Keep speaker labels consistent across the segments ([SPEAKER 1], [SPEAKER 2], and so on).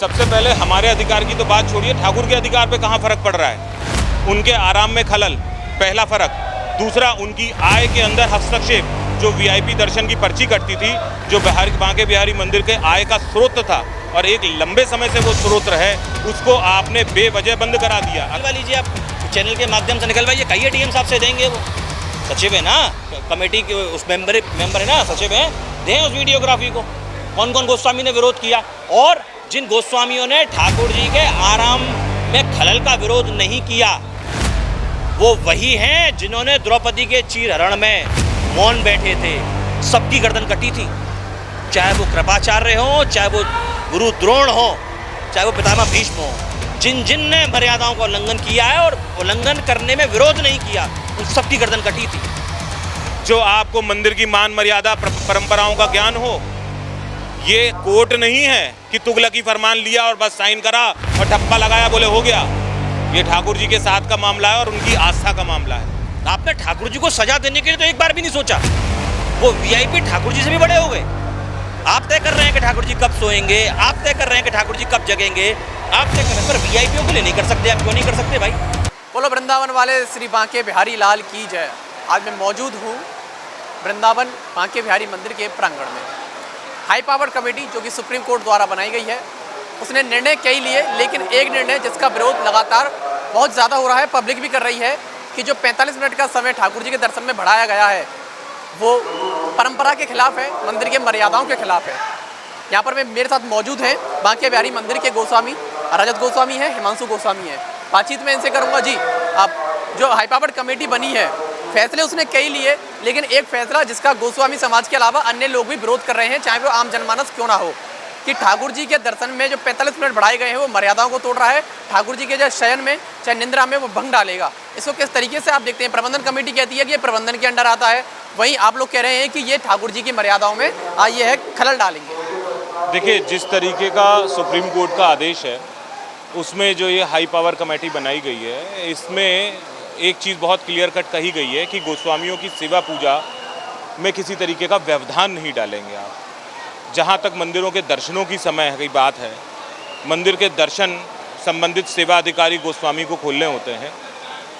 [SPEAKER 1] सबसे पहले हमारे अधिकार की तो बात छोड़िए, ठाकुर के अधिकार पे कहाँ फर्क पड़ रहा है। उनके आराम में खलल, पहला फर्क। दूसरा, उनकी आय के अंदर हस्तक्षेप। जो वीआईपी दर्शन की पर्ची कटती थी, जो बांके बिहारी मंदिर के आय का स्रोत था और एक लंबे समय से वो स्रोत है, उसको आपने बेवजह बंद करा दिया।
[SPEAKER 2] निकलवा लीजिए, आप चैनल के माध्यम से निकलवाइए, कहिए डीएम साहब से देंगे, वो सचिव है ना कमेटी के, उस मेंबर है ना, सचिव है, दें उस वीडियोग्राफी को। कौन कौन गोस्वामी ने विरोध किया, और जिन गोस्वामियों ने ठाकुर जी के आराम में खलल का विरोध नहीं किया, वो वही हैं जिन्होंने द्रौपदी के चीरहरण में मौन बैठे थे। सबकी गर्दन कटी थी, चाहे वो कृपाचार्य हो, चाहे वो गुरु द्रोण हो, चाहे वो पितामह भीष्म हो। जिन जिन ने मर्यादाओं का उल्लंघन किया है और उल्लंघन करने में विरोध नहीं किया, उन सबकी गर्दन कटी थी।
[SPEAKER 1] जो आपको मंदिर की मान मर्यादा परंपराओं का ज्ञान हो, ये कोर्ट नहीं है कि तुगलकी फरमान लिया और बस साइन करा और ठप्पा लगाया, बोले हो गया। ये ठाकुर जी के साथ का मामला है और उनकी आस्था का मामला है।
[SPEAKER 2] आपने ठाकुर जी को सजा देने के लिए तो एक बार भी नहीं सोचा। वो वीआईपी ठाकुर जी से भी बड़े हो गए। आप तय कर रहे हैं कि ठाकुर जी कब सोएंगे, आप तय कर रहे हैं कि ठाकुर जी कब जगेंगे, आप तय कर रहे हैं, पर वीआईपीओ के लिए नहीं कर सकते। आप क्यों नहीं कर सकते भाई?
[SPEAKER 3] बोलो वृंदावन वाले श्री बांके बिहारी लाल की जय। आज मैं मौजूद हूँ वृंदावन बांके बिहारी मंदिर के प्रांगण में। हाई पावर कमेटी जो कि सुप्रीम कोर्ट द्वारा बनाई गई है, उसने निर्णय कई लिए, लेकिन एक निर्णय जिसका विरोध लगातार बहुत ज़्यादा हो रहा है, पब्लिक भी कर रही है, कि जो 45 मिनट का समय ठाकुर जी के दर्शन में बढ़ाया गया है, वो परंपरा के खिलाफ है, मंदिर के मर्यादाओं के खिलाफ है। यहाँ पर मेरे साथ मौजूद हैं बांके बिहारी मंदिर के गोस्वामी रजत गोस्वामी है, हिमांशु गोस्वामी है। बातचीत में इनसे करूँगा। जी, आप जो हाई पावर कमेटी बनी है, फैसले उसने कई लिए, लेकिन एक फैसला जिसका गोस्वामी समाज के अलावा अन्य लोग भी विरोध कर रहे हैं, चाहे वो आम जनमानस क्यों ना हो, कि ठाकुर जी के दर्शन में जो 45 मिनट बढ़ाए गए हैं, वो मर्यादाओं को तोड़ रहा है। ठाकुर जी के जो शयन में, चाहे निंद्रा में, वो भंग डालेगा। इसको किस तरीके से आप देखते हैं? प्रबंधन कमेटी कहती है कि ये प्रबंधन के अंडर आता है, वहीं आप लोग कह रहे हैं कि ये ठाकुर जी की मर्यादाओं में ये है, खलल डालेंगे।
[SPEAKER 1] देखिए, जिस तरीके का सुप्रीम कोर्ट का आदेश है, उसमें जो ये हाई पावर कमेटी बनाई गई है, इसमें एक चीज़ बहुत क्लियर कट कही गई है कि गोस्वामियों की सेवा पूजा में किसी तरीके का व्यवधान नहीं डालेंगे आप। जहाँ तक मंदिरों के दर्शनों की समय की बात है, मंदिर के दर्शन संबंधित सेवा अधिकारी गोस्वामी को खोलने होते हैं,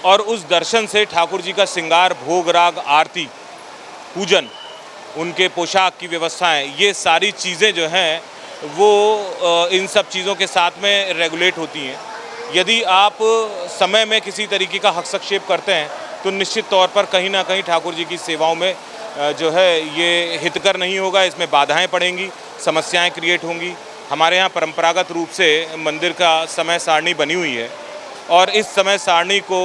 [SPEAKER 1] और उस दर्शन से ठाकुर जी का श्रृंगार, भोग, राग, आरती, पूजन, उनके पोशाक की व्यवस्थाएं, ये सारी चीज़ें जो हैं वो इन सब चीज़ों के साथ में रेगुलेट होती हैं। यदि आप समय में किसी तरीके का हस्तक्षेप करते हैं, तो निश्चित तौर पर कहीं ना कहीं ठाकुर जी की सेवाओं में जो है ये हितकर नहीं होगा, इसमें बाधाएं पड़ेंगी, समस्याएं क्रिएट होंगी। हमारे यहाँ परंपरागत रूप से मंदिर का समय सारणी बनी हुई है, और इस समय सारणी को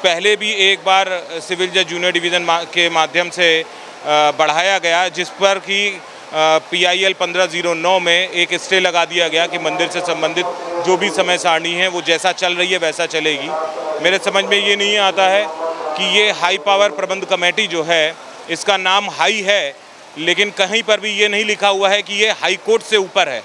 [SPEAKER 1] पहले भी एक बार सिविल जज जूनियर डिवीज़न के माध्यम से बढ़ाया गया, जिस पर कि PIL 1509 में एक स्टे लगा दिया गया कि मंदिर से संबंधित जो भी समय सारणी है वो जैसा चल रही है वैसा चलेगी। मेरे समझ में ये नहीं आता है कि ये हाई पावर प्रबंध कमेटी जो है, इसका नाम हाई है, लेकिन कहीं पर भी ये नहीं लिखा हुआ है कि ये हाई कोर्ट से ऊपर है।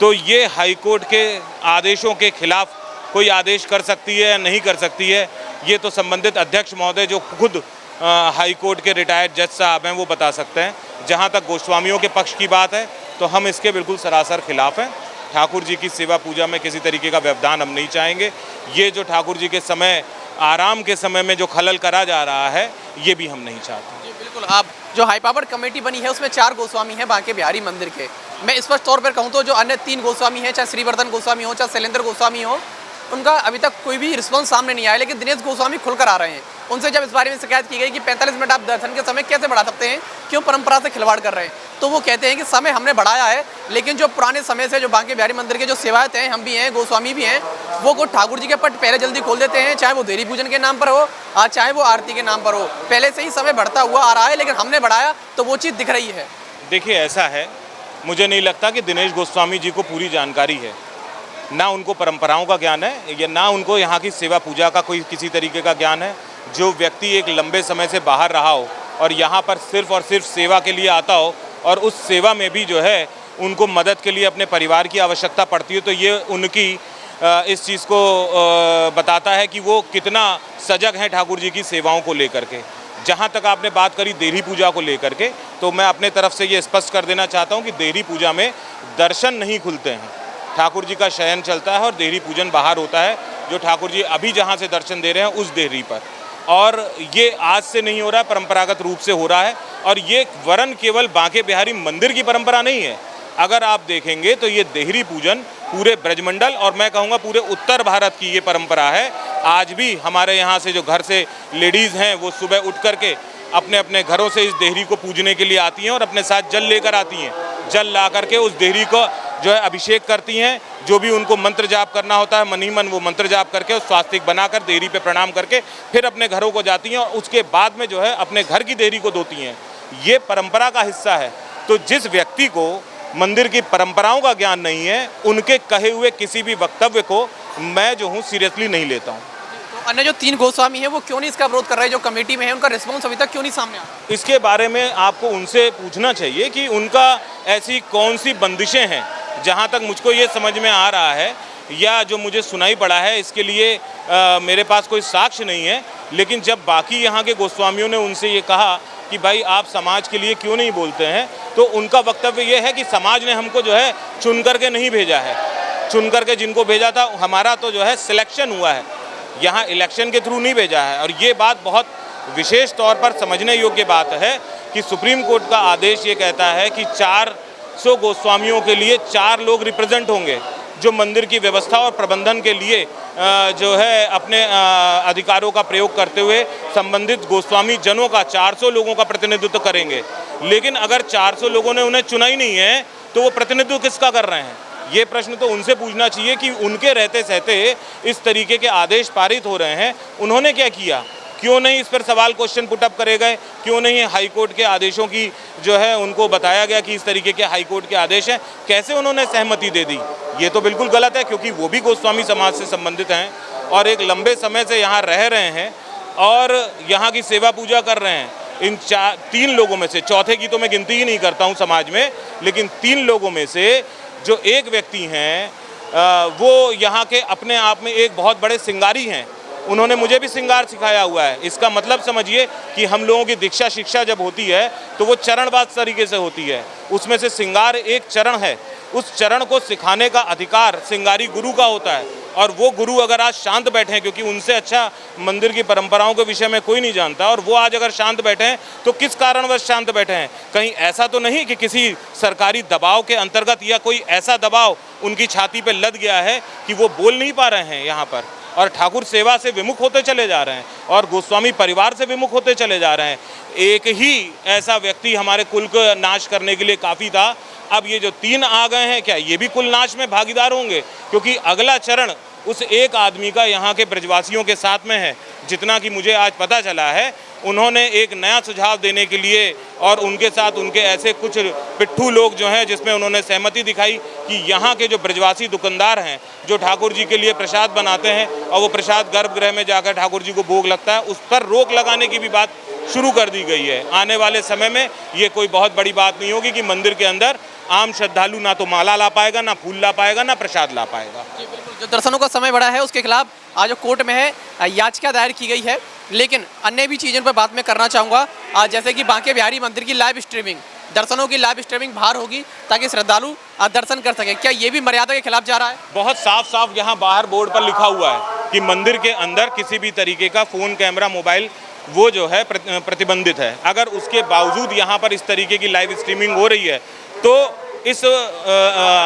[SPEAKER 1] तो ये हाई कोर्ट के आदेशों के खिलाफ कोई आदेश कर सकती है या नहीं कर सकती है, ये तो संबंधित अध्यक्ष महोदय जो खुद हाई कोर्ट के रिटायर्ड जज साहब हैं वो बता सकते हैं। जहाँ तक गोस्वामियों के पक्ष की बात है, तो हम इसके बिल्कुल सरासर खिलाफ हैं। ठाकुर जी की सेवा पूजा में किसी तरीके का व्यवधान हम नहीं चाहेंगे। ये जो ठाकुर जी के समय, आराम के समय में जो खलल करा जा रहा है, ये भी हम नहीं चाहते।
[SPEAKER 3] जी बिल्कुल। आप जो हाई पावर कमेटी बनी है, उसमें 4 गोस्वामी हैं बांके बिहारी मंदिर के। मैं स्पष्ट तौर पर कहूँ तो जो अन्य 3 गोस्वामी हैं, चाहे श्रीवर्धन गोस्वामी हो, चाहे शैलेंद्र गोस्वामी हो, उनका अभी तक कोई भी रिस्पॉन्स सामने नहीं आया, लेकिन दिनेश गोस्वामी खुलकर आ रहे हैं। उनसे जब इस बारे में शिकायत की गई कि 45 मिनट आप दर्शन के समय कैसे बढ़ा सकते हैं, क्यों परंपरा से खिलवाड़ कर रहे हैं, तो वो कहते हैं कि समय हमने बढ़ाया है, लेकिन जो पुराने समय से जो बांके बिहारी मंदिर के जो सेवायत हैं, हम भी हैं, गोस्वामी भी हैं, वो ठाकुर जी के पट पहले जल्दी खोल देते हैं, चाहे वो देरी पूजन के नाम पर हो, चाहे वो आरती के नाम पर हो। पहले से ही समय बढ़ता हुआ आ रहा है, लेकिन हमने बढ़ाया तो वो चीज़ दिख रही है।
[SPEAKER 1] देखिए, ऐसा है, मुझे नहीं लगता कि दिनेश गोस्वामी जी को पूरी जानकारी है, ना उनको परंपराओं का ज्ञान है, या ना उनको यहाँ की सेवा पूजा का कोई किसी तरीके का ज्ञान है। जो व्यक्ति एक लंबे समय से बाहर रहा हो और यहाँ पर सिर्फ और सिर्फ सेवा के लिए आता हो, और उस सेवा में भी जो है उनको मदद के लिए अपने परिवार की आवश्यकता पड़ती है, तो ये उनकी इस चीज़ को बताता है कि वो कितना सजग हैं ठाकुर जी की सेवाओं को लेकर के। जहाँ तक आपने बात करी देहरी पूजा को लेकर के, तो मैं अपने तरफ से ये स्पष्ट कर देना चाहता हूँ कि देहरी पूजा में दर्शन नहीं खुलते हैं। ठाकुर जी का शयन चलता है और देहरी पूजन बाहर होता है, जो ठाकुर जी अभी जहाँ से दर्शन दे रहे हैं उस देहरी पर। और ये आज से नहीं हो रहा है, परंपरागत रूप से हो रहा है। और ये वरन केवल बांके बिहारी मंदिर की परंपरा नहीं है, अगर आप देखेंगे तो ये देहरी पूजन पूरे ब्रजमंडल और मैं कहूँगा पूरे उत्तर भारत की ये परंपरा है। आज भी हमारे यहाँ से जो घर से लेडीज़ हैं वो सुबह उठ कर के अपने अपने घरों से इस देहरी को पूजने के लिए आती हैं और अपने साथ जल लेकर आती हैं। जल ला करके उस देहरी को जो है अभिषेक करती हैं, जो भी उनको मंत्र जाप करना होता है मन ही मन वो मंत्र जाप करके उस स्वास्तिक बनाकर देहरी पे प्रणाम करके फिर अपने घरों को जाती हैं और उसके बाद में जो है अपने घर की देहरी को धोती हैं। ये परंपरा का हिस्सा है। तो जिस व्यक्ति को मंदिर की परंपराओं का ज्ञान नहीं है, उनके कहे हुए किसी भी वक्तव्य को मैं जो हूँ सीरियसली नहीं लेता हूँ।
[SPEAKER 3] तो अन्य जो 3 गोस्वामी हैं वो क्यों नहीं इसका विरोध कर रहे हैं, जो कमेटी में है उनका रिस्पॉन्स अभी तक क्यों नहीं सामने आ रहा?
[SPEAKER 1] इसके बारे में आपको उनसे पूछना चाहिए कि उनका ऐसी कौन सी बंदिशें हैं। जहाँ तक मुझको ये समझ में आ रहा है या जो मुझे सुनाई पड़ा है, इसके लिए मेरे पास कोई साक्ष्य नहीं है, लेकिन जब बाकी यहाँ के गोस्वामियों ने उनसे ये कहा कि भाई आप समाज के लिए क्यों नहीं बोलते हैं, तो उनका वक्तव्य ये है कि समाज ने हमको जो है चुन करके नहीं भेजा है। चुन करके जिनको भेजा था हमारा तो जो है सिलेक्शन हुआ है, यहाँ इलेक्शन के थ्रू नहीं भेजा है। और ये बात बहुत विशेष तौर पर समझने योग्य बात है कि सुप्रीम कोर्ट का आदेश ये कहता है कि 400 गोस्वामियों के लिए 4 लोग रिप्रेजेंट होंगे, जो मंदिर की व्यवस्था और प्रबंधन के लिए जो है अपने अधिकारों का प्रयोग करते हुए संबंधित गोस्वामी जनों का 400 लोगों का प्रतिनिधित्व करेंगे। लेकिन अगर 400 लोगों ने उन्हें चुना ही नहीं है तो वो प्रतिनिधित्व किसका कर रहे हैं? ये प्रश्न तो उनसे पूछना चाहिए कि उनके रहते सहते इस तरीके के आदेश पारित हो रहे हैं, उन्होंने क्या किया? क्यों नहीं इस पर सवाल क्वेश्चन पुटअप करे गए? क्यों नहीं हाई कोर्ट के आदेशों की जो है उनको बताया गया कि इस तरीके के हाई कोर्ट के आदेश हैं? कैसे उन्होंने सहमति दे दी? ये तो बिल्कुल गलत है, क्योंकि वो भी गोस्वामी समाज से संबंधित हैं और एक लंबे समय से यहाँ रह रहे हैं और यहाँ की सेवा पूजा कर रहे हैं। इन 3 लोगों में से, चौथे की तो मैं गिनती ही नहीं करता हूँ समाज में, लेकिन 3 लोगों में से जो एक व्यक्ति हैं वो यहाँ के अपने आप में एक बहुत बड़े सिंगारी हैं। उन्होंने मुझे भी श्रृंगार सिखाया हुआ है। इसका मतलब समझिए कि हम लोगों की दीक्षा शिक्षा जब होती है तो वो चरणवाद तरीके से होती है, उसमें से श्रृंगार एक चरण है। उस चरण को सिखाने का अधिकार श्रृंगारी गुरु का होता है। और वो गुरु अगर आज शांत बैठे हैं, क्योंकि उनसे अच्छा मंदिर की परंपराओं के विषय में कोई नहीं जानता, और वो आज अगर शांत बैठे हैं तो किस कारणवश शांत बैठे हैं? कहीं ऐसा तो नहीं कि किसी सरकारी दबाव के अंतर्गत या कोई ऐसा दबाव उनकी छाती पे लद गया है कि वो बोल नहीं पा रहे हैं यहाँ पर और ठाकुर सेवा से विमुख होते चले जा रहे हैं और गोस्वामी परिवार से विमुख होते चले जा रहे हैं। एक ही ऐसा व्यक्ति हमारे कुल को नाश करने के लिए काफ़ी था। अब ये जो 3 आ गए हैं, क्या ये भी कुल नाश में भागीदार होंगे? क्योंकि अगला चरण उस एक आदमी का यहाँ के ब्रजवासियों के साथ में है। जितना कि मुझे आज पता चला है, उन्होंने एक नया सुझाव देने के लिए और उनके साथ उनके ऐसे कुछ पिट्ठू लोग जो हैं, जिसमें उन्होंने सहमति दिखाई कि यहाँ के जो ब्रजवासी दुकानदार हैं जो ठाकुर जी के लिए प्रसाद बनाते हैं और वो प्रसाद गर्भगृह में जाकर ठाकुर जी को भोग लगता है, उस पर रोक लगाने की भी बात शुरू कर दी गई है। आने वाले समय में ये कोई बहुत बड़ी बात नहीं होगी कि मंदिर के अंदर आम श्रद्धालु ना तो माला ला पाएगा, ना फूल ला पाएगा, ना प्रसाद ला पाएगा।
[SPEAKER 3] जी बिल्कुल, जो दर्शनों का समय बढ़ा है उसके खिलाफ आज जो कोर्ट में है याचिका दायर की गई है। लेकिन अन्य भी चीज़ों पर बात मैं करना चाहूँगा, आज जैसे कि बांके बिहारी मंदिर की लाइव स्ट्रीमिंग, दर्शनों की लाइव स्ट्रीमिंग बाहर होगी ताकि श्रद्धालु दर्शन कर सकें, क्या ये भी मर्यादा के खिलाफ जा रहा है?
[SPEAKER 1] बहुत साफ साफ यहाँ बाहर बोर्ड पर लिखा हुआ है कि मंदिर के अंदर किसी भी तरीके का फ़ोन, कैमरा, मोबाइल वो जो है प्रतिबंधित है। अगर उसके बावजूद यहाँ पर इस तरीके की लाइव स्ट्रीमिंग हो रही है तो इस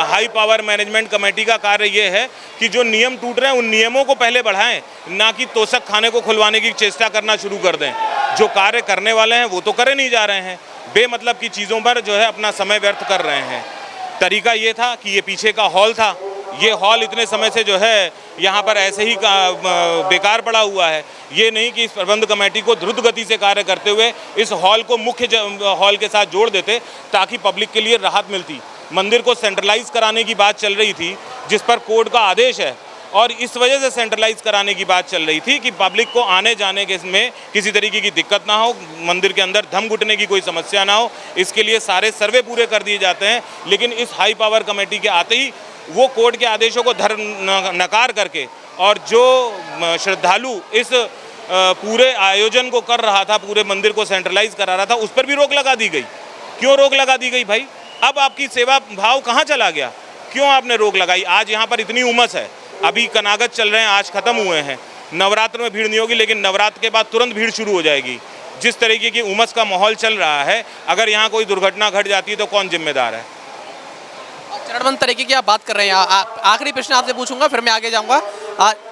[SPEAKER 1] हाई पावर मैनेजमेंट कमेटी का कार्य ये है कि जो नियम टूट रहे हैं उन नियमों को पहले बढ़ाएं, ना कि तोषक खाने को खुलवाने की चेष्टा करना शुरू कर दें। जो कार्य करने वाले हैं वो तो करे नहीं जा रहे हैं, बेमतलब की चीज़ों पर जो है अपना समय व्यर्थ कर रहे हैं। तरीका ये था कि ये पीछे का हॉल था, ये हॉल इतने समय से जो है यहाँ पर ऐसे ही बेकार पड़ा हुआ है। ये नहीं कि इस प्रबंध कमेटी को द्रुत गति से कार्य करते हुए इस हॉल को मुख्य हॉल के साथ जोड़ देते ताकि पब्लिक के लिए राहत मिलती। मंदिर को सेंट्रलाइज कराने की बात चल रही थी जिस पर कोर्ट का आदेश है, और इस वजह से सेंट्रलाइज कराने की बात चल रही थी कि पब्लिक को आने जाने के में किसी तरीके की दिक्कत ना हो, मंदिर के अंदर धम घुटने की कोई समस्या ना हो। इसके लिए सारे सर्वे पूरे कर दिए जाते हैं। लेकिन इस हाई पावर कमेटी के आते ही वो कोर्ट के आदेशों को नकार करके और जो श्रद्धालु इस पूरे आयोजन को कर रहा था, पूरे मंदिर को सेंट्रलाइज करा रहा था, उस पर भी रोक लगा दी गई। क्यों रोक लगा दी गई भाई? अब आपकी सेवा भाव कहाँ चला गया? क्यों आपने रोक लगाई? आज यहाँ पर इतनी उमस है, अभी कनागत चल रहे हैं, आज ख़त्म हुए हैं। नवरात्र में भीड़ नहीं होगी, लेकिन नवरात्र के बाद तुरंत भीड़ शुरू हो जाएगी। जिस तरीके की उमस का माहौल चल रहा है, अगर यहाँ कोई दुर्घटना घट जाती है तो कौन जिम्मेदार है?
[SPEAKER 3] चरणबद्ध तरीके की आप बात कर रहे हैं। आखिरी प्रश्न आपसे पूछूंगा, फिर मैं आगे जाऊंगा।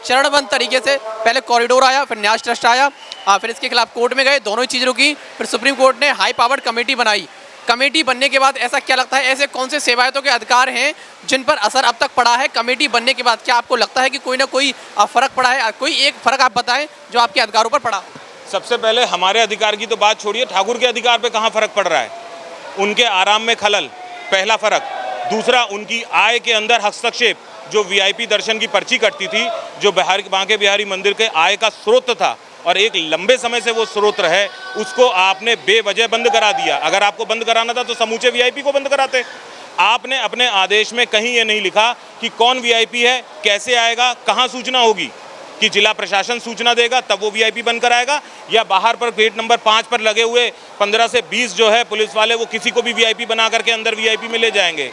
[SPEAKER 3] चरणबद्ध तरीके से पहले कॉरिडोर आया, फिर न्यास ट्रस्ट आया, फिर इसके खिलाफ कोर्ट में गए, दोनों ही चीज़ रुकी, फिर सुप्रीम कोर्ट ने हाई पावर्ड कमेटी बनाई। कमेटी बनने के बाद ऐसा क्या लगता है, ऐसे कौन से सेवायतों के अधिकार हैं जिन पर असर अब तक पड़ा है कमेटी बनने के बाद? क्या आपको लगता है कि कोई ना कोई फ़र्क पड़ा है? कोई एक फ़र्क आप बताएं जो आपके अधिकारों पर पड़ा।
[SPEAKER 1] सबसे पहले हमारे अधिकार की तो बात छोड़िए, ठाकुर के अधिकार पे कहाँ फ़र्क पड़ रहा है? उनके आराम में खलल, पहला फ़र्क। दूसरा, उनकी आय के अंदर हस्तक्षेप। जो वीआईपी दर्शन की पर्ची कटती थी, जो बांके बिहारी मंदिर के आय का स्रोत था और एक लंबे समय से वो स्रोत है, उसको आपने बेवजह बंद करा दिया। अगर आपको बंद कराना था तो समूचे वीआईपी को बंद कराते। आपने अपने आदेश में कहीं ये नहीं लिखा कि कौन वीआईपी है, कैसे आएगा, कहाँ सूचना होगी, कि जिला प्रशासन सूचना देगा तब वो वीआईपी बंद कराएगा, या बाहर पर गेट नंबर 5 पर लगे हुए 15 से 20 जो है पुलिस वाले, वो किसी को भी वीआईपी बना करके अंदर वीआईपी में ले जाएंगे।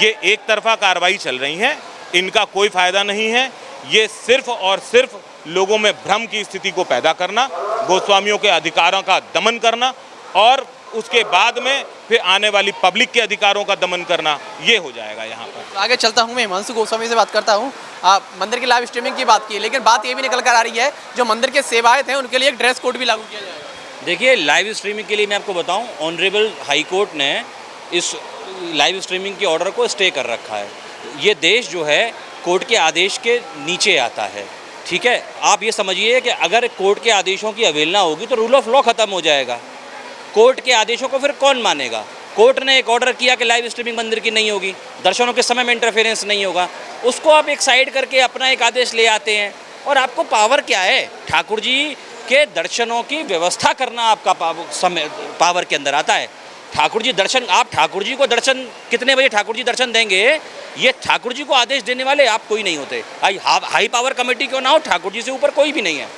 [SPEAKER 1] ये एक तरफा कार्रवाई चल रही है, इनका कोई फ़ायदा नहीं है। ये सिर्फ और सिर्फ लोगों में भ्रम की स्थिति को पैदा करना, गोस्वामियों के अधिकारों का दमन करना और उसके बाद में फिर आने वाली पब्लिक के अधिकारों का दमन करना, ये हो जाएगा यहाँ पर।
[SPEAKER 3] आगे चलता हूँ, मैं हिमांशु गोस्वामी से बात करता हूँ। मंदिर की लाइव स्ट्रीमिंग की बात की, लेकिन बात ये भी निकल कर आ रही है जो मंदिर के सेवायत हैं उनके लिए एक ड्रेस कोड भी लागू किया जाएगा।
[SPEAKER 2] देखिए, लाइव स्ट्रीमिंग के लिए मैं आपको बताऊं, ऑनरेबल हाई कोर्ट ने इस लाइव स्ट्रीमिंग के ऑर्डर को स्टे कर रखा है। ये देश जो है कोर्ट के आदेश के नीचे आता है, ठीक है। आप ये समझिए कि अगर कोर्ट के आदेशों की अवहेलना होगी तो रूल ऑफ लॉ ख़त्म हो जाएगा। कोर्ट के आदेशों को फिर कौन मानेगा? कोर्ट ने एक ऑर्डर किया कि लाइव स्ट्रीमिंग मंदिर की नहीं होगी, दर्शनों के समय में इंटरफेरेंस नहीं होगा, उसको आप एक साइड करके अपना एक आदेश ले आते हैं। और आपको पावर क्या है? ठाकुर जी के दर्शनों की व्यवस्था करना आपका पावर के अंदर आता है। ठाकुर जी दर्शन, आप ठाकुर जी को दर्शन कितने बजे ठाकुर जी दर्शन देंगे, ये ठाकुर जी को आदेश देने वाले आप कोई नहीं होते। हाई पावर कमेटी क्यों ना हो, ठाकुर जी से ऊपर कोई भी नहीं है।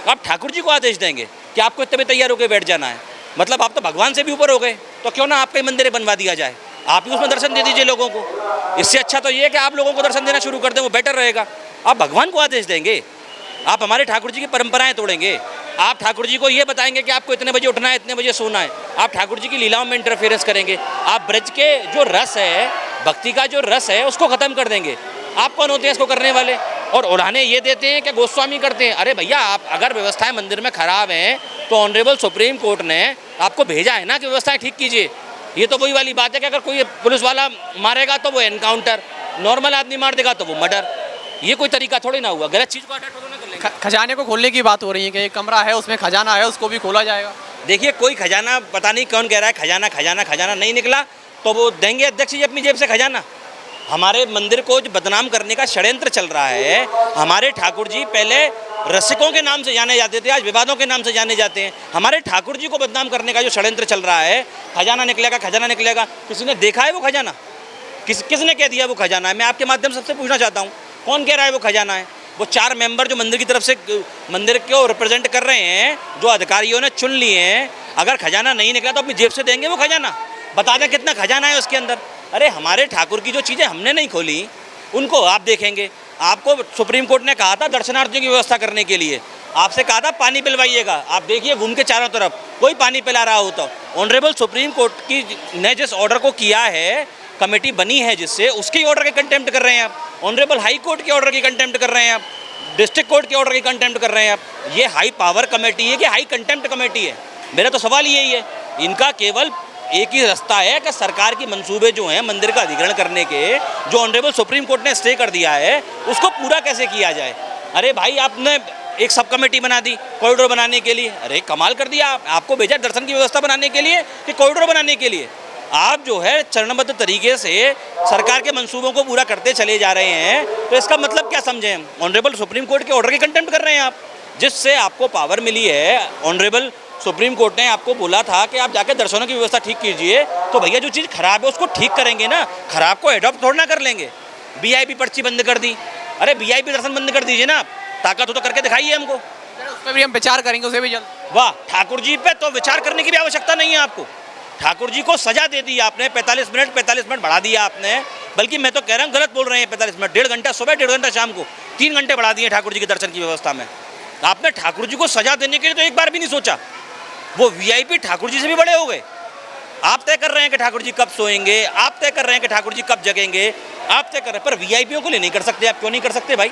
[SPEAKER 2] आप ठाकुर जी को आदेश देंगे कि आपको इतने बजे तैयार होकर बैठ जाना है, मतलब आप तो भगवान से भी ऊपर हो गए। तो क्यों ना आपका ही मंदिर बनवा दिया जाए, आप ही उसमें दर्शन दे दीजिए लोगों को। इससे अच्छा तो ये है कि आप लोगों को दर्शन देना शुरू कर दें, वो बेटर रहेगा। आप भगवान को आदेश देंगे, आप हमारे ठाकुर जी की परंपराएं तोड़ेंगे। आप ठाकुर जी को ये बताएंगे कि आपको इतने बजे उठना है, इतने बजे सोना है। आप ठाकुर जी की लीलाओं में इंटरफेरेंस करेंगे। आप ब्रज के जो रस है, भक्ति का जो रस है, उसको ख़त्म कर देंगे। आप कौन होते हैं इसको करने वाले? और उड़ाने ये देते हैं कि गोस्वामी करते हैं। अरे भैया, आप अगर व्यवस्थाएं मंदिर में ख़राब हैं तो ऑनरेबल सुप्रीम कोर्ट ने आपको भेजा है ना कि व्यवस्थाएं ठीक कीजिए। ये तो वही वाली बात है कि अगर कोई पुलिस वाला मारेगा तो वो एनकाउंटर, नॉर्मल आदमी मार देगा तो वो मर्डर। ये कोई तरीका थोड़ी ना हुआ, गलत चीज़ को अटैक थोड़ा ना कर लेंगे।
[SPEAKER 3] खजाने को खोलने की बात हो रही है कि एक कमरा है उसमें खजाना है, उसको भी खोला जाएगा।
[SPEAKER 2] देखिए, कोई खजाना पता नहीं कौन कह रहा है खजाना खजाना खजाना नहीं निकला तो वो देंगे अध्यक्ष जी अपनी जेब से खजाना। हमारे मंदिर को जो बदनाम करने का षड्यंत्र चल रहा है। हमारे ठाकुर जी पहले रसिकों के नाम से जाने जाते थे, आज विवादों के नाम से जाने जाते हैं। हमारे ठाकुर जी को बदनाम करने का जो षड्यंत्र चल रहा है, खजाना निकलेगा खजाना निकलेगा, किसी ने देखा है वो खजाना? किसने कह दिया वो खजाना है? मैं आपके माध्यम से सबसे पूछना चाहता हूँ, कौन कह रहा है वो खजाना है? वो 4 मेंबर जो मंदिर की तरफ से मंदिर को रिप्रेजेंट कर रहे हैं, जो अधिकारियों ने चुन लिए हैं, अगर खजाना नहीं निकला तो अपनी जेब से देंगे वो खजाना? बता दें कितना खजाना है उसके अंदर। अरे हमारे ठाकुर की जो चीज़ें हमने नहीं खोली उनको आप देखेंगे। आपको सुप्रीम कोर्ट ने कहा था दर्शनार्थियों की व्यवस्था करने के लिए, आपसे कहा था पानी पिलवाइएगा। आप देखिए घूम के चारों तरफ कोई पानी पिला रहा हो तो ऑनरेबल सुप्रीम कोर्ट की ने जिस ऑर्डर को किया है, कमेटी बनी है जिससे, उसके ऑर्डर के कंटेम्प्ट कर रहे हैं आप। ऑनरेबल हाई कोर्ट के ऑर्डर की कंटेम्प्ट कर रहे हैं आप, डिस्ट्रिक्ट कोर्ट के ऑर्डर की कंटेम्प्ट कर रहे हैं आप। ये हाई पावर कमेटी है कि हाई कंटेम्प्ट कमेटी है? मेरा तो सवाल यही है। इनका केवल एक ही रास्ता है कि सरकार की मंसूबे जो हैं मंदिर का अधिग्रहण करने के, जो ऑनरेबल सुप्रीम कोर्ट ने स्टे कर दिया है, उसको पूरा कैसे किया जाए। अरे भाई, आपने एक सब कमेटी बना दी कॉरिडोर बनाने के लिए। अरे कमाल कर दिया। आपको भेजा दर्शन की व्यवस्था बनाने के लिए कि कॉरिडोर बनाने के लिए? आप जो है चरणबद्ध तरीके से सरकार के मंसूबों को पूरा करते चले जा रहे हैं, तो इसका मतलब क्या समझें हम? ऑनरेबल सुप्रीम कोर्ट के ऑर्डर की कंटेम्प्ट कर रहे हैं आप, जिससे आपको पावर मिली है। ऑनरेबल सुप्रीम कोर्ट ने आपको बोला था कि आप जाकर दर्शनों की व्यवस्था ठीक कीजिए, तो भैया जो चीज़ खराब है उसको ठीक करेंगे ना, खराब को एडॉप्ट थोड़ा ना कर लेंगे। वीआईपी पर्ची बंद कर दी, अरे वीआईपी दर्शन बंद कर दीजिए ना, ताकत हो तो करके दिखाइए हमको।
[SPEAKER 3] उस पर भी हम विचार करेंगे, उसे भी जल्द।
[SPEAKER 2] वाह, ठाकुर जी पे तो विचार करने की भी आवश्यकता नहीं है आपको। ठाकुर जी को सजा दे दी आपने, 45 मिनट बढ़ा दिया आपने। बल्कि मैं तो कह रहा हूँ गलत बोल रहे हैं 45 मिनट, 1.5 घंटा सुबह 1.5 घंटा शाम को, 3 घंटे बढ़ा दिए ठाकुर जी के दर्शन की व्यवस्था में। आपने ठाकुर जी को सजा देने के लिए तो एक बार भी नहीं सोचा। वो वीआईपी ठाकुर जी से भी बड़े हो गए। आप तय कर रहे हैं कि ठाकुर जी कब सोएंगे, आप तय कर रहे हैं कि ठाकुर जी कब जगेंगे, आप तय कर रहे हैं, पर वीआईपीओं को लिए नहीं कर सकते। आप क्यों नहीं कर सकते भाई?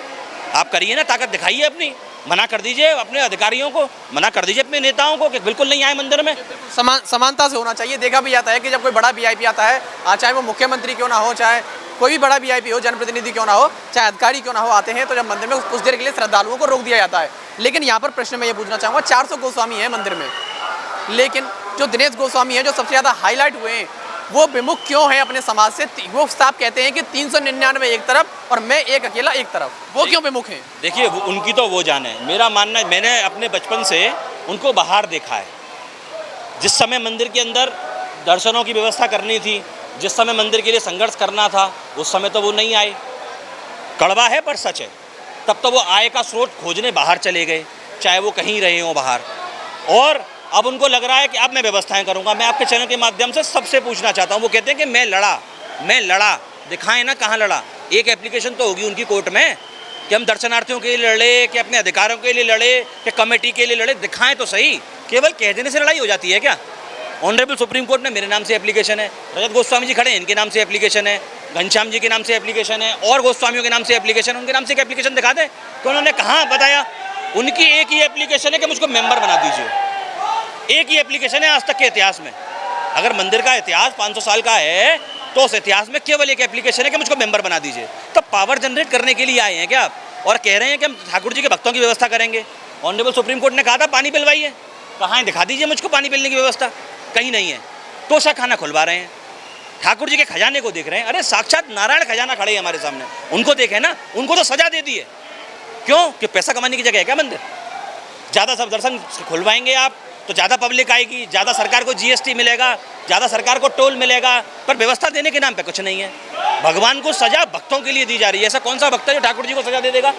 [SPEAKER 2] आप करिए ना, ताकत दिखाइए अपनी, मना कर दीजिए अपने अधिकारियों को, मना कर दीजिए अपने नेताओं को कि बिल्कुल नहीं आए मंदिर में।
[SPEAKER 3] समानता से होना चाहिए। देखा भी जाता है कि जब कोई बड़ा वीआईपी आता है, चाहे वो मुख्यमंत्री क्यों ना हो, चाहे कोई भी बड़ा वीआईपी हो, जनप्रतिनिधि क्यों ना हो, चाहे अधिकारी क्यों ना हो, आते हैं तो जब मंदिर में कुछ देर के लिए श्रद्धालुओं को रोक दिया जाता है। लेकिन यहाँ पर प्रश्न मैं ये पूछना चाहूँगा, 400 गोस्वामी हैं मंदिर में, लेकिन जो दिनेश गोस्वामी हैं जो सबसे ज़्यादा हाईलाइट हुए हैं, वो विमुख क्यों हैं अपने समाज से? वो साहब कहते हैं कि 399 एक तरफ और मैं एक अकेला एक तरफ, वो क्यों विमुख हैं?
[SPEAKER 2] देखिए उनकी तो वो जान है, मेरा मानना है, मैंने अपने बचपन से उनको बाहर देखा है। जिस समय मंदिर के अंदर दर्शनों की व्यवस्था करनी थी, जिस समय मंदिर के लिए संघर्ष करना था, उस समय तो वो नहीं आए। कड़वा है पर सच है। तब तो वो आय का स्रोत खोजने बाहर चले गए, चाहे वो कहीं रहे हों बाहर। और अब उनको लग रहा है कि अब मैं व्यवस्थाएं करूंगा। मैं आपके चैनल के माध्यम से सबसे पूछना चाहता हूं, वो कहते हैं कि मैं लड़ा, दिखाएं ना कहाँ लड़ा। एक एप्लीकेशन तो होगी उनकी कोर्ट में कि हम दर्शनार्थियों के लिए लड़े, कि अपने अधिकारों के लिए लड़े, कि कमेटी के लिए लड़े, दिखाएं तो सही। केवल कह देने से लड़ाई हो जाती है क्या? ऑनरेबल सुप्रीम कोर्ट में मेरे नाम से एप्लीकेशन है, रजत गोस्वामी जी खड़े हैं, इनके नाम से एप्लीकेशन है, घनश्याम जी के नाम से एप्लीकेशन है, और गोस्वामियों के नाम से एप्लीकेशन, उनके नाम से एक एप्लीकेशन दिखा दें तो उन्होंने कहाँ बताया? उनकी एक ही एप्लीकेशन है कि मुझको मेंबर बना दीजिए। एक ही एप्लीकेशन है आज तक के इतिहास में। अगर मंदिर का इतिहास 500 साल का है तो उस इतिहास में केवल एक एप्लीकेशन है कि मुझको मेंबर बना दीजिए। तो पावर जनरेट करने के लिए आए हैं क्या आप? और कह रहे हैं कि हम ठाकुर जी के भक्तों की व्यवस्था करेंगे। ऑनरेबल सुप्रीम कोर्ट ने कहा था पानी पिलवाइए, कहाँ है? दिखा दीजिए मुझको पानी पिलने की व्यवस्था। कहीं नहीं है। तोशा खाना खुलवा रहे हैं, ठाकुर जी के खजाने को देख रहे हैं। अरे साक्षात नारायण खजाना खड़े हैं हमारे सामने, उनको देखें ना। उनको तो सजा दे दी है। क्यों? कि पैसा कमाने की जगह है क्या मंदिर? ज़्यादा सब दर्शन खुलवाएंगे आप तो ज़्यादा पब्लिक आएगी, ज़्यादा सरकार को जीएसटी मिलेगा, ज़्यादा सरकार को टोल मिलेगा, पर व्यवस्था देने के नाम पे कुछ नहीं है। भगवान को सजा भक्तों के लिए दी जा रही है। ऐसा कौन सा भक्त है जो ठाकुर जी को सजा दे देगा?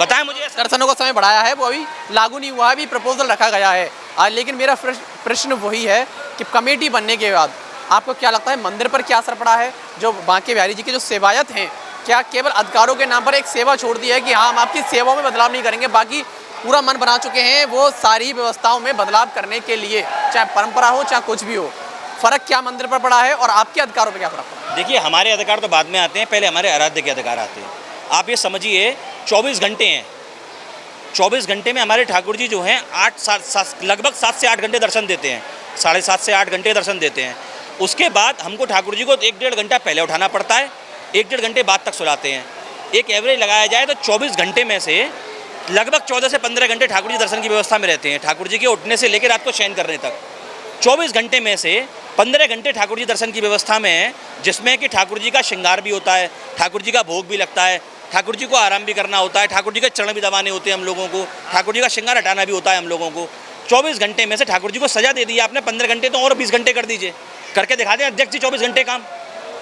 [SPEAKER 2] बताएं मुझे।
[SPEAKER 3] दर्शनों का समय बढ़ाया है, वो अभी लागू नहीं हुआ है, अभी प्रपोजल रखा गया है। लेकिन मेरा प्रश्न वही है कि कमेटी बनने के बाद आपको क्या लगता है मंदिर पर क्या असर पड़ा है? जो बांके बिहारी जी के जो सेवायत हैं, क्या केवल अधिकारों के नाम पर एक सेवा छोड़ दी है कि हाँ हम आपकी सेवाओं में बदलाव नहीं करेंगे, बाकी पूरा मन बना चुके हैं वो सारी व्यवस्थाओं में बदलाव करने के लिए, चाहे परंपरा हो चाहे कुछ भी हो? फर्क क्या मंदिर पर पड़ा है और आपके अधिकारों पर क्या फर्क पड़ा?
[SPEAKER 2] देखिए हमारे अधिकार तो बाद में आते हैं, पहले हमारे आराध्य के अधिकार आते हैं। आप ये समझिए 24 घंटे हैं, 24 घंटे में हमारे ठाकुर जी जो हैं लगभग 7 से 8 घंटे दर्शन देते हैं, 7.5 से 8 घंटे दर्शन देते हैं। उसके बाद हमको ठाकुर जी को 1-1.5 घंटा पहले उठाना पड़ता है, 1-1.5 घंटे बाद तक सुलाते हैं। एक एवरेज लगाया जाए तो 24 घंटे में से लगभग 14 से 15 घंटे ठाकुर जी दर्शन की व्यवस्था में रहते हैं, ठाकुर जी के उठने से लेकर रात को शयन करने तक। 24 घंटे में से 15 घंटे ठाकुर जी दर्शन की व्यवस्था में है, जिसमें कि ठाकुर जी का श्रृंगार भी होता है, ठाकुर जी का भोग भी लगता है, ठाकुर जी को आराम भी करना होता है, ठाकुर जी के चरण भी दबाने होते हैं हम लोगों को, ठाकुर जी का श्रृंगार हटाना भी होता है हम लोगों को। 24 घंटे में से ठाकुर जी को सजा दे दी आपने 15 घंटे, तो और 20 घंटे कर दीजिए, करके दिखा दें अध्यक्ष जी 24 घंटे काम।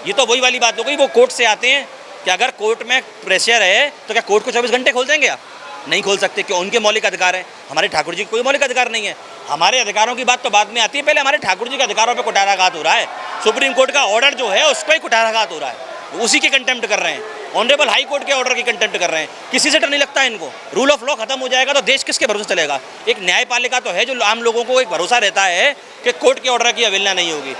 [SPEAKER 2] ये तो वही वाली बात हो गई, वो कोर्ट से आते हैं कि अगर कोर्ट में प्रेशर है तो क्या कोर्ट को 24 घंटे खोल देंगे आप? नहीं खोल सकते, क्यों? उनके मौलिक अधिकार है। हमारे ठाकुर जी को कोई मौलिक अधिकार नहीं है। हमारे अधिकारों की बात तो बाद में आती है, पहले हमारे ठाकुर जी के अधिकारों पे कुठाराघात हो रहा है। सुप्रीम कोर्ट का ऑर्डर जो है उस पर ही कुठाराघात हो रहा है, उसी की कंटेम्प्ट कर रहे हैं। ऑनरेबल हाई कोर्ट के ऑर्डर की कंटेम्प्ट कर रहे हैं। किसी से डर नहीं लगता है इनको। रूल ऑफ लॉ खत्म हो जाएगा तो देश किसके भरोसे चलेगा? एक न्यायपालिका तो है जो आम लोगों को एक भरोसा रहता है कि कोर्ट के ऑर्डर की अवहेलना नहीं होगी।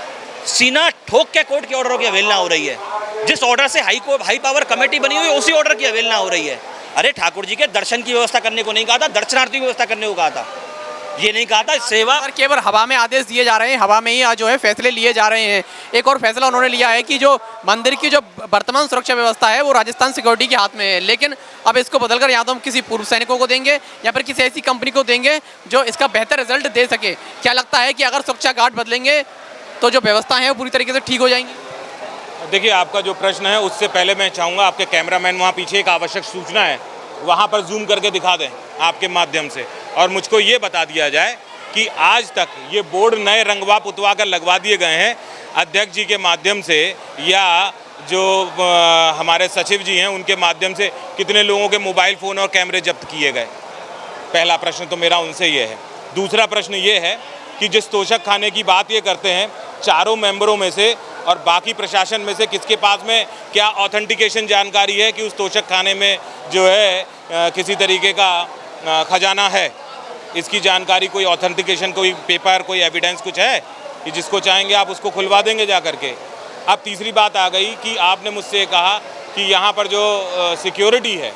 [SPEAKER 2] सीना ठोक के कोर्ट के ऑर्डरों की अवहेलना हो रही है। जिस ऑर्डर से हाई पावर कमेटी बनी हुई है उसी ऑर्डर की अवहेलना हो रही है। अरे ठाकुर जी के दर्शन की व्यवस्था करने को नहीं कहा था, दर्शनार्थी की व्यवस्था करने को कहा था, ये नहीं कहा था सेवा।
[SPEAKER 3] और केवल हवा में आदेश दिए जा रहे हैं, हवा में ही जो है फैसले लिए जा रहे हैं। एक और फैसला उन्होंने लिया है कि जो मंदिर की जो वर्तमान सुरक्षा व्यवस्था है वो राजस्थान सिक्योरिटी के हाथ में है, लेकिन अब इसको बदलकर या तो हम किसी पूर्व सैनिकों को देंगे या फिर किसी ऐसी कंपनी को देंगे जो इसका बेहतर रिजल्ट दे सके। क्या लगता है कि अगर सुरक्षा गार्ड बदलेंगे तो जो व्यवस्था है वो पूरी तरीके से ठीक हो जाएंगी?
[SPEAKER 1] देखिए आपका जो प्रश्न है उससे पहले मैं चाहूँगा आपके कैमरामैन वहाँ पीछे एक आवश्यक सूचना है वहाँ पर जूम करके दिखा दें आपके माध्यम से, और मुझको ये बता दिया जाए कि आज तक ये बोर्ड नए रंगवा पुतवा कर लगवा दिए गए हैं अध्यक्ष जी के माध्यम से या जो हमारे सचिव जी हैं उनके माध्यम से कितने लोगों के मोबाइल फ़ोन और कैमरे जब्त किए गए? पहला प्रश्न तो मेरा उनसे ये है। दूसरा प्रश्न ये है कि जिस तोशक खाने की बात ये करते हैं चारों मेंबरों में से और बाकी प्रशासन में से किसके पास में क्या ऑथेंटिकेशन जानकारी है कि उस तोशक खाने में जो है किसी तरीके का खजाना है। इसकी जानकारी, कोई ऑथेंटिकेशन, कोई पेपर, कोई एविडेंस कुछ है कि जिसको चाहेंगे आप उसको खुलवा देंगे जा करके। अब तीसरी बात आ गई कि आपने मुझसे कहा कि यहाँ पर जो सिक्योरिटी है,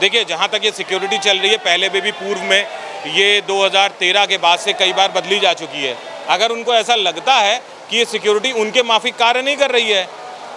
[SPEAKER 1] देखिए जहाँ तक ये सिक्योरिटी चल रही है, पहले भी पूर्व में ये 2013 के बाद से कई बार बदली जा चुकी है। अगर उनको ऐसा लगता है कि ये सिक्योरिटी उनके माफिक कार्य नहीं कर रही है,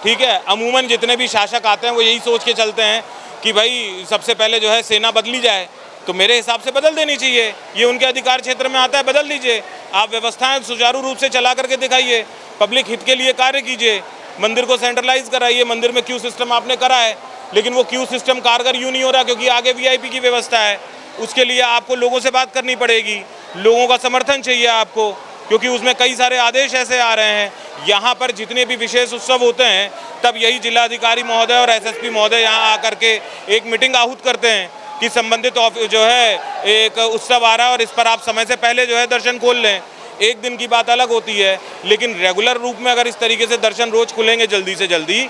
[SPEAKER 1] ठीक है, अमूमन जितने भी शासक आते हैं वो यही सोच के चलते हैं कि भाई सबसे पहले जो है सेना बदली जाए, तो मेरे हिसाब से बदल देनी चाहिए। ये उनके अधिकार क्षेत्र में आता है, बदल दीजिए। आप व्यवस्थाएं सुचारू रूप से चला करके दिखाइए, पब्लिक हित के लिए कार्य कीजिए, मंदिर को सेंट्रलाइज कराइए। मंदिर में क्यू सिस्टम आपने करा है, लेकिन वो क्यू सिस्टम कारगर यूँ नहीं हो रहा क्योंकि आगे VIP की व्यवस्था है। उसके लिए आपको लोगों से बात करनी पड़ेगी, लोगों का समर्थन चाहिए आपको, क्योंकि उसमें कई सारे आदेश ऐसे आ रहे हैं। यहाँ पर जितने भी विशेष उत्सव होते हैं तब यही जिलाधिकारी महोदय और SSP महोदय यहाँ आकर के एक मीटिंग आहूत करते हैं कि संबंधित जो है एक उत्सव आ रहा है और इस पर आप समय से पहले जो है दर्शन खोल लें। एक दिन की बात अलग होती है, लेकिन रेगुलर रूप में अगर इस तरीके से दर्शन रोज खुलेंगे जल्दी से जल्दी,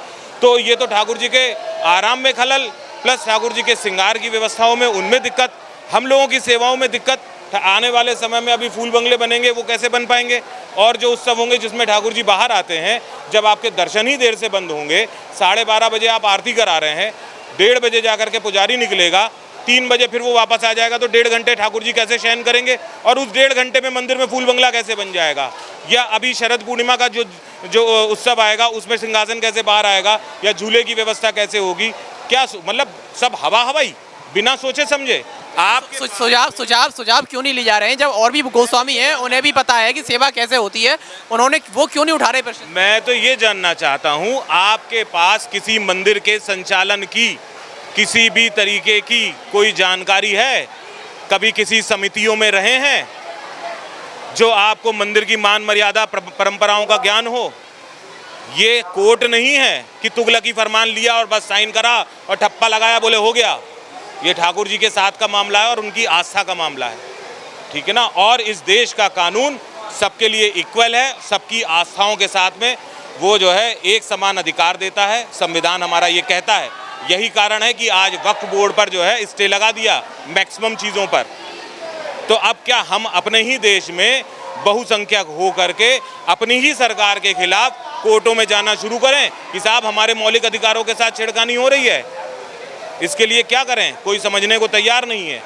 [SPEAKER 1] तो ये तो ठाकुर जी के आराम में खलल, प्लस ठाकुर जी के श्रृंगार की व्यवस्थाओं में उनमें दिक्कत, हम लोगों की सेवाओं में दिक्कत। आने वाले समय में अभी फूल बंगले बनेंगे, वो कैसे बन पाएंगे? और जो उत्सव होंगे जिसमें ठाकुर जी बाहर आते हैं, जब आपके दर्शन ही देर से बंद होंगे, 12:30 बजे आप आरती करा रहे हैं, 1:30 बजे जा करके पुजारी निकलेगा, 3 बजे फिर वो वापस आ जाएगा, तो 1.5 घंटे ठाकुर जी कैसे शयन करेंगे? और उस 1.5 घंटे में मंदिर में फूल बंगला कैसे बन जाएगा? या अभी शरद पूर्णिमा का जो उत्सव आएगा उसमें सिंहासन कैसे बाहर आएगा? या झूले की व्यवस्था कैसे होगी? क्या मतलब सब हवाई बिना सोचे समझे आप
[SPEAKER 3] सुझाव क्यों नहीं ले जा रहे हैं? जब और भी गोस्वामी हैं, उन्हें भी पता है कि सेवा कैसे होती है, उन्होंने वो क्यों नहीं उठा रहे प्रश्न?
[SPEAKER 1] मैं तो ये जानना चाहता हूँ, आपके पास किसी मंदिर के संचालन की किसी भी तरीके की कोई जानकारी है? कभी किसी समितियों में रहे हैं जो आपको मंदिर की मान मर्यादा परंपराओं का ज्ञान हो? ये कोर्ट नहीं है कि तुगलकी फरमान लिया और बस साइन करा और ठप्पा लगाया बोले हो गया। ये ठाकुर जी के साथ का मामला है और उनकी आस्था का मामला है, ठीक है ना। और इस देश का कानून सबके लिए इक्वल है, सबकी आस्थाओं के साथ में वो जो है एक समान अधिकार देता है, संविधान हमारा ये कहता है। यही कारण है कि आज वक्फ बोर्ड पर जो है स्टे लगा दिया मैक्सिमम चीज़ों पर। तो अब क्या हम अपने ही देश में बहुसंख्यक हो करके अपनी ही सरकार के खिलाफ कोर्टों में जाना शुरू करें कि साहब हमारे मौलिक अधिकारों के साथ छेड़खानी हो रही है? इसके लिए क्या करें? कोई समझने को तैयार नहीं है।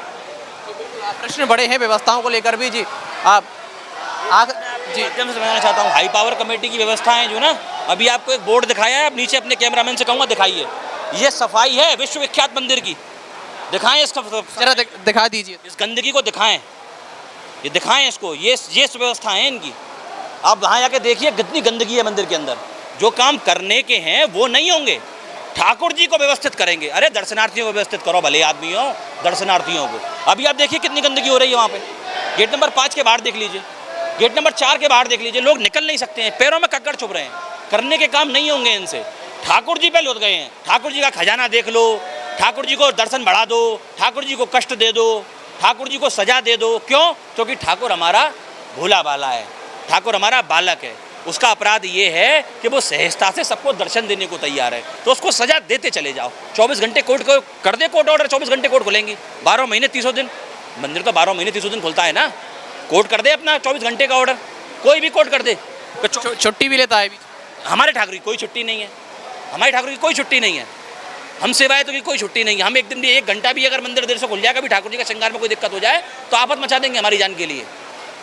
[SPEAKER 3] प्रश्न बड़े हैं व्यवस्थाओं को लेकर भी। जी आप
[SPEAKER 2] जी माध्यम से बताना चाहता हूँ, हाई पावर कमेटी की व्यवस्थाएं जो ना, अभी आपको एक बोर्ड दिखाया है, आप नीचे अपने कैमरामैन से कहूँगा दिखाइए, ये सफाई है विश्वविख्यात मंदिर की, दिखाएं इसका,
[SPEAKER 3] जरा दिखा दीजिए,
[SPEAKER 2] इस गंदगी को दिखाएं, ये दिखाएं इसको, ये व्यवस्था है इनकी। आप वहाँ जाके देखिए कितनी गंदगी है मंदिर के अंदर। जो काम करने के हैं वो नहीं होंगे, ठाकुर जी को व्यवस्थित करेंगे। अरे दर्शनार्थियों को व्यवस्थित करो, भले आदमी हो, दर्शनार्थियों को। अभी आप देखिए कितनी गंदगी हो रही है वहाँ पे। गेट नंबर 5 के बाहर देख लीजिए, गेट नंबर 4 के बाहर देख लीजिए, लोग निकल नहीं सकते हैं, पैरों में कक्कड़ चुभ रहे हैं, करने के काम नहीं होंगे इनसे। ठाकुर जी पे लुट गए हैं, ठाकुर जी का खजाना देख लो, ठाकुर जी को दर्शन बढ़ा दो, ठाकुर जी को कष्ट दे दो, ठाकुर जी को सजा दे दो। क्यों? क्योंकि ठाकुर हमारा भोला बाला है, ठाकुर हमारा बालक है। उसका अपराध ये है कि वो सहजता से सबको दर्शन देने को तैयार है, तो उसको सजा देते चले जाओ। 24 घंटे कोर्ट को कर दे, कोर्ट ऑर्डर 24 घंटे कोर्ट खुलेंगी, 12 महीने 30 दिन, मंदिर तो 12 महीने 30 दिन खुलता है ना। कोर्ट कर दे अपना 24 घंटे का ऑर्डर, कोई भी कोर्ट कर दे।
[SPEAKER 3] छुट्टी भी लेता है भी।
[SPEAKER 2] हमारे ठाकुर की कोई छुट्टी नहीं है, हमारे ठाकुर की कोई छुट्टी नहीं है, हम सेवाएं तो की कोई छुट्टी नहीं है। हम एक दिन भी 1 घंटा भी अगर मंदिर देर से खुल जाए, कभी ठाकुर जी का श्रृंगार में कोई दिक्कत हो जाए तो आफत मचा देंगे हमारी जान के लिए,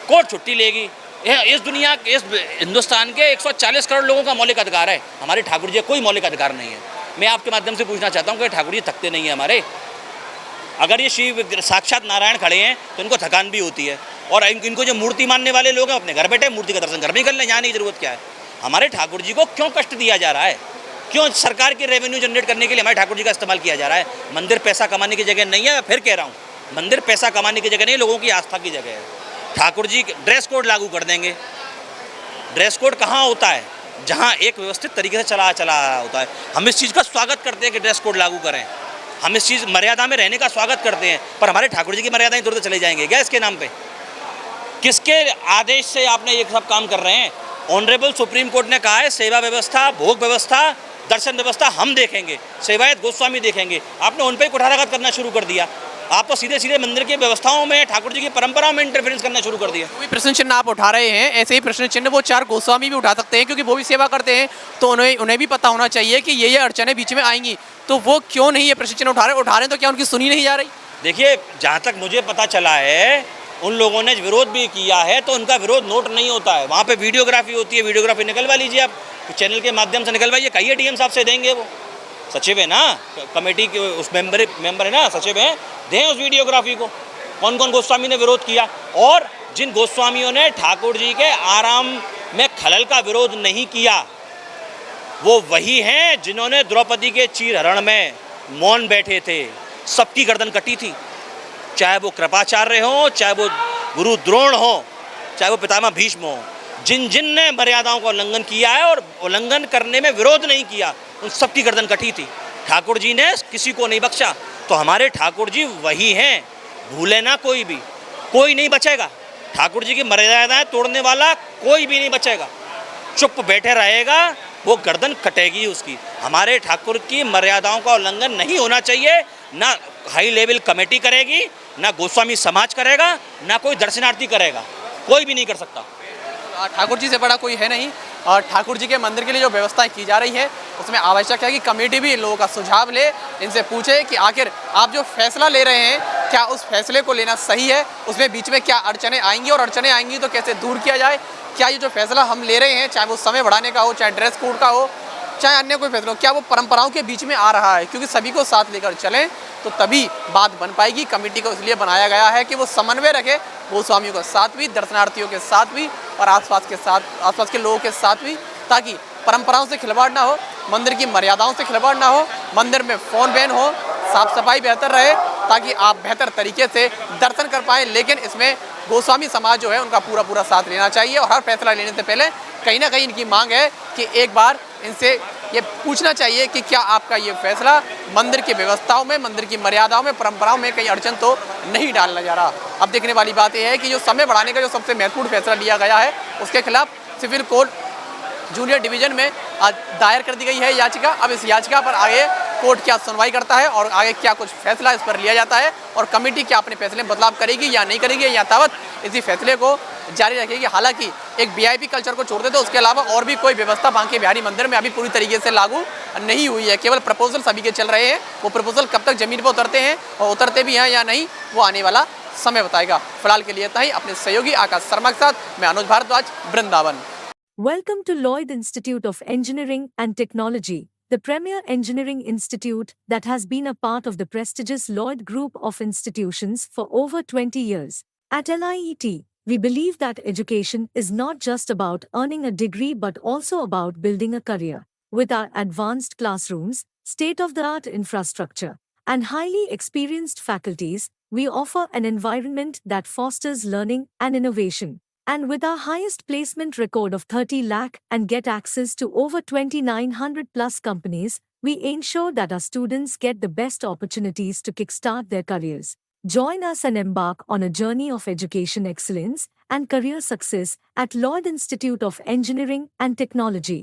[SPEAKER 2] कोर्ट छुट्टी लेगी। इस दुनिया के, इस हिंदुस्तान के 140 करोड़ लोगों का मौलिक अधिकार है, हमारे ठाकुर जी का कोई मौलिक अधिकार नहीं है। मैं आपके माध्यम से पूछना चाहता हूँ कि ठाकुर जी थकते नहीं हैं हमारे? अगर ये शिव साक्षात नारायण खड़े हैं तो इनको थकान भी होती है। और इनको जो मूर्ति मानने वाले लोग हैं अपने घर बैठे मूर्ति का दर्शन घर में कर लें, जाने की जरूरत क्या है? हमारे ठाकुर जी को क्यों कष्ट दिया जा रहा है? क्यों सरकार की रेवेन्यू जनरेट करने के लिए हमारे ठाकुर जी का इस्तेमाल किया जा रहा है? मंदिर पैसा कमाने की जगह नहीं है, फिर कह रहा हूँ, मंदिर पैसा कमाने की जगह नहीं, लोगों की आस्था की जगह है। ठाकुर जी ड्रेस कोड लागू कर देंगे। ड्रेस कोड कहाँ होता है? जहाँ एक व्यवस्थित तरीके से चला होता है। हम इस चीज़ का स्वागत करते हैं कि ड्रेस कोड लागू करें, हम इस चीज़ मर्यादा में रहने का स्वागत करते हैं, पर हमारे ठाकुर जी की मर्यादाएं तुरंत चले जाएंगे क्या इसके नाम पे? किसके आदेश से आपने ये सब काम कर रहे हैं? ऑनरेबल सुप्रीम कोर्ट ने कहा है सेवा व्यवस्था, भोग व्यवस्था, दर्शन व्यवस्था हम देखेंगे, सेवायत गोस्वामी देखेंगे। आपने उन पर ही कुठाराघात करना शुरू कर दिया। आप तो सीधे सीधे मंदिर की व्यवस्थाओं में, ठाकुर जी की परंपराओं में इंटरफेरेंस करना शुरू कर दिया।
[SPEAKER 3] कोई प्रश्न चिन्ह आप उठा रहे हैं, ऐसे ही प्रश्न चिन्ह वो 4 गोस्वामी भी उठा सकते हैं, क्योंकि वो भी सेवा करते हैं, तो उन्हें भी पता होना चाहिए कि ये अड़चनें बीच में आएंगी, तो वो क्यों नहीं ये प्रश्न चिन्ह उठा रहे हैं, तो क्या उनकी सुनी नहीं जा रही?
[SPEAKER 2] देखिए, जहाँ तक मुझे पता चला है, उन लोगों ने विरोध भी किया है, तो उनका विरोध नोट नहीं होता है। वहाँ पे वीडियोग्राफी होती है, वीडियोग्राफी निकलवा लीजिए आप, चैनल के माध्यम से निकलवाइए, कहिए डीएम साहब से देंगे, वो सचिव है ना, कमेटी के उस मेंबर है ना, सचिव हैं, दें उस वीडियोग्राफी को, कौन कौन गोस्वामी ने विरोध किया। और जिन गोस्वामियों ने ठाकुर जी के आराम में खलल का विरोध नहीं किया, वो वही हैं जिन्होंने द्रौपदी के चीरहरण में मौन बैठे थे, सबकी गर्दन कटी थी, चाहे वो कृपाचार्य हो, चाहे वो गुरु द्रोण हो, चाहे वो पितामह भीष्म हो। जिन जिन ने मर्यादाओं का उल्लंघन किया है और उल्लंघन करने में विरोध नहीं किया, उन सबकी गर्दन कटी थी। ठाकुर जी ने किसी को नहीं बख्शा, तो हमारे ठाकुर जी वही हैं, भूले ना कोई नहीं बचेगा। ठाकुर जी की मर्यादाएं तोड़ने वाला कोई भी नहीं बचेगा, चुप बैठे रहेगा, वो गर्दन कटेगी उसकी। हमारे ठाकुर की मर्यादाओं का उल्लंघन नहीं होना चाहिए, ना हाई लेवल कमेटी करेगी, ना गोस्वामी समाज करेगा, ना कोई दर्शनार्थी करेगा, कोई भी नहीं कर सकता।
[SPEAKER 3] ठाकुर जी से बड़ा कोई है नहीं, और ठाकुर जी के मंदिर के लिए जो व्यवस्थाएं की जा रही है, उसमें आवश्यक है कि कमेटी भी इन लोगों का सुझाव ले, इनसे पूछे कि आखिर आप जो फैसला ले रहे हैं, क्या उस फैसले को लेना सही है, उसमें बीच में क्या अड़चनें आएंगी, और अड़चनें आएंगी तो कैसे दूर किया जाए। क्या ये जो फैसला हम ले रहे हैं, चाहे वो समय बढ़ाने का हो, चाहे ड्रेस कोड का हो, चाहे अन्य कोई फैसला हो, क्या वो परंपराओं के बीच में आ रहा है? क्योंकि सभी को साथ लेकर चलें तो तभी बात बन पाएगी। कमेटी को इसलिए बनाया गया है कि वो समन्वय रखे गोस्वामियों के साथ भी, दर्शनार्थियों के साथ भी, और आसपास के लोगों के साथ भी, ताकि परंपराओं से खिलवाड़ ना हो, मंदिर की मर्यादाओं से खिलवाड़ ना हो, मंदिर में फ़ोन बैन हो, साफ सफाई बेहतर रहे, ताकि आप बेहतर तरीके से दर्शन कर पाएँ। लेकिन इसमें गोस्वामी समाज जो है, उनका पूरा साथ लेना चाहिए, और हर फैसला लेने से पहले कहीं ना कहीं इनकी मांग है कि एक बार इनसे ये पूछना चाहिए कि क्या आपका ये फैसला मंदिर की व्यवस्थाओं में, मंदिर की मर्यादाओं में, परंपराओं में कहीं अड़चन तो नहीं डालना जा रहा। अब देखने वाली बात यह है कि जो समय बढ़ाने का जो सबसे महत्वपूर्ण फैसला लिया गया है, उसके खिलाफ सिविल कोर्ट जूनियर डिवीजन में आज दायर कर दी गई है याचिका। अब इस याचिका पर आगे कोर्ट क्या सुनवाई करता है, और आगे क्या कुछ फैसला इस पर लिया जाता है, और कमेटी क्या अपने फैसले में बदलाव करेगी या नहीं करेगी, या तावत इसी फैसले को जारी रखेगी। हालांकि एक वीआईपी कल्चर को छोड़ दे तो उसके अलावा और भी कोई व्यवस्था बांके बिहारी मंदिर में अभी पूरी तरीके से लागू नहीं हुई है। केवल प्रपोजल सभी के चल रहे हैं, वो प्रपोजल कब तक जमीन पर उतरते हैं और उतरते भी हैं या नहीं, वो आने वाला समय बताएगा। फिलहाल के लिए इतना ही। अपने सहयोगी आकाश शर्मा के साथ मैं अनुज Bhardwaj, Vrindavan.
[SPEAKER 4] Welcome to Lloyd Institute of Engineering and Technology, the premier engineering institute that has been a part of the prestigious Lloyd Group of institutions for over 20 years. At LIET, we believe that education is not just about earning a degree but also about building a career. With our advanced classrooms, state-of-the-art infrastructure, and highly experienced faculties, we offer an environment that fosters learning and innovation. And with our highest placement record of 30 lakh and get access to over 2,900 plus companies, we ensure that our students get the best opportunities to kickstart their careers. Join us and embark on a journey of education excellence and career success at Lloyd Institute of Engineering and Technology.